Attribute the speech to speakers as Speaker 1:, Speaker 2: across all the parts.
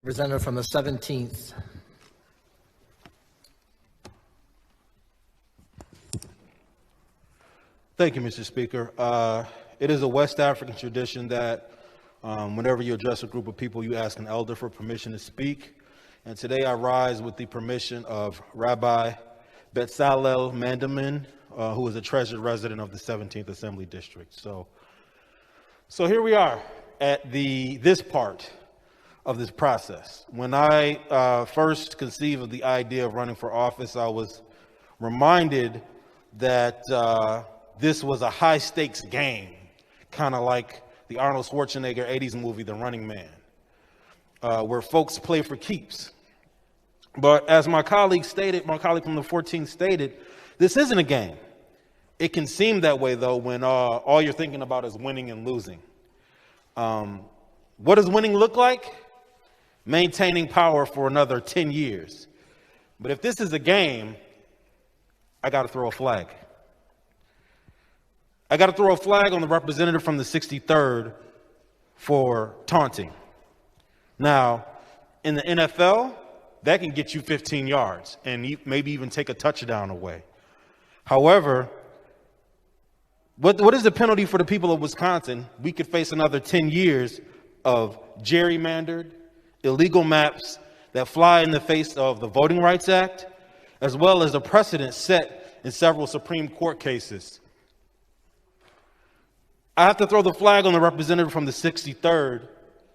Speaker 1: Representative from the 17th.
Speaker 2: Thank you, Mr. Speaker. It is a West African tradition that whenever you address a group of people, you ask an elder for permission to speak. And today I rise with the permission of Rabbi Betzalel Mandelman, who is a treasured resident of the 17th Assembly District. So here we are at this part of this process. When I first conceived of the idea of running for office, I was reminded that this was a high stakes game, kind of like the Arnold Schwarzenegger 80s movie, The Running Man, where folks play for keeps. But as my colleague from the 14th stated, this isn't a game. It can seem that way, though, when all you're thinking about is winning and losing. What does winning look like? Maintaining power for another 10 years. But if this is a game, I got to throw a flag. I got to throw a flag on the representative from the 63rd for taunting. Now, in the NFL, that can get you 15 yards and maybe even take a touchdown away. However, what is the penalty for the people of Wisconsin? We could face another 10 years of gerrymandered, illegal maps that fly in the face of the Voting Rights Act, as well as a precedent set in several Supreme Court cases. I have to throw the flag on the representative from the 63rd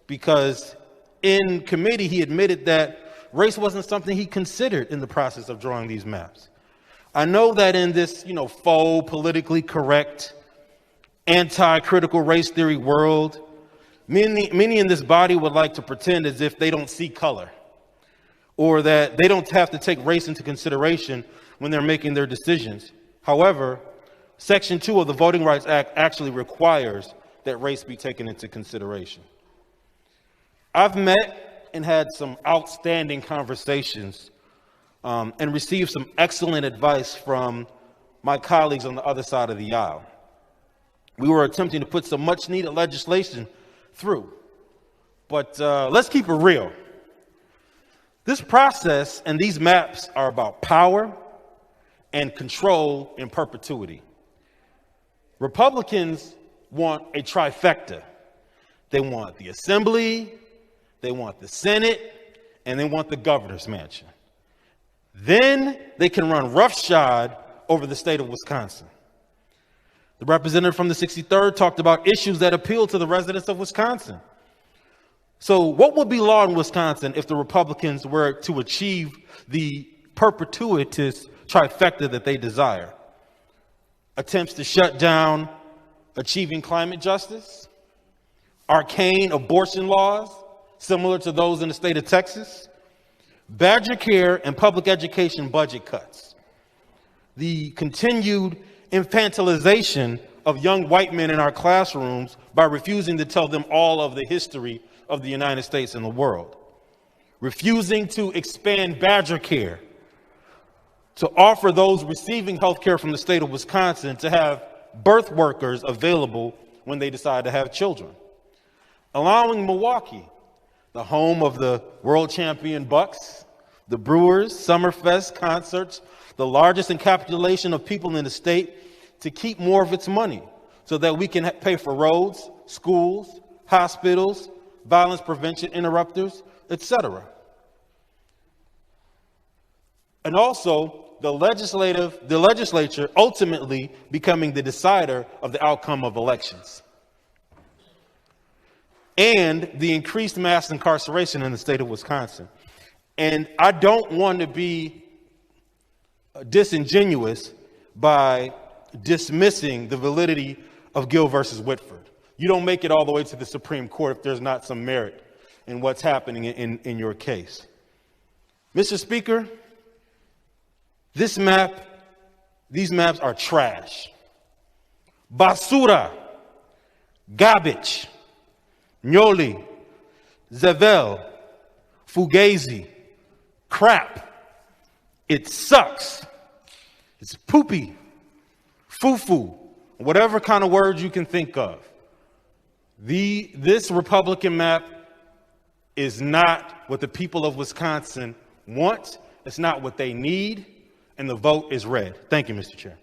Speaker 2: because in committee he admitted that race wasn't something he considered in the process of drawing these maps. I know that in this, faux, politically correct, anti-critical race theory world, many in this body would like to pretend as if they don't see color or that they don't have to take race into consideration when they're making their decisions. However, Section 2 of the Voting Rights Act actually requires that race be taken into consideration. I've met and had some outstanding conversations and received some excellent advice from my colleagues on the other side of the aisle. We were attempting to put some much needed legislation through, but let's keep it real. This process and these maps are about power and control in perpetuity. Republicans want a trifecta. They want the Assembly, they want the Senate, and they want the governor's mansion. Then they can run roughshod over the state of Wisconsin. The representative from the 63rd talked about issues that appeal to the residents of Wisconsin. So what would be law in Wisconsin if the Republicans were to achieve the perpetuitous trifecta that they desire? Attempts to shut down achieving climate justice, arcane abortion laws similar to those in the state of Texas, badger care and public education budget cuts, the continued infantilization of young white men in our classrooms by refusing to tell them all of the history of the United States and the world, refusing to expand badger care to offer those receiving health care from the state of Wisconsin to have birth workers available when they decide to have children, allowing Milwaukee, the home of the world champion Bucks, the Brewers, Summerfest concerts, the largest encapsulation of people in the state, to keep more of its money so that we can pay for roads, schools, hospitals, violence prevention interrupters, etc. And also the legislature ultimately becoming the decider of the outcome of elections. And the increased mass incarceration in the state of Wisconsin. And I don't want to be disingenuous by dismissing the validity of Gill versus Whitford. You don't make it all the way to the Supreme Court if there's not some merit in what's happening in your case. Mr. Speaker, these maps are trash. Basura, garbage, gnoli, zevel, fugazi, crap. It sucks. It's poopy, foo-foo, whatever kind of words you can think of. This Republican map is not what the people of Wisconsin want. It's not what they need. And the vote is red. Thank you, Mr. Chair.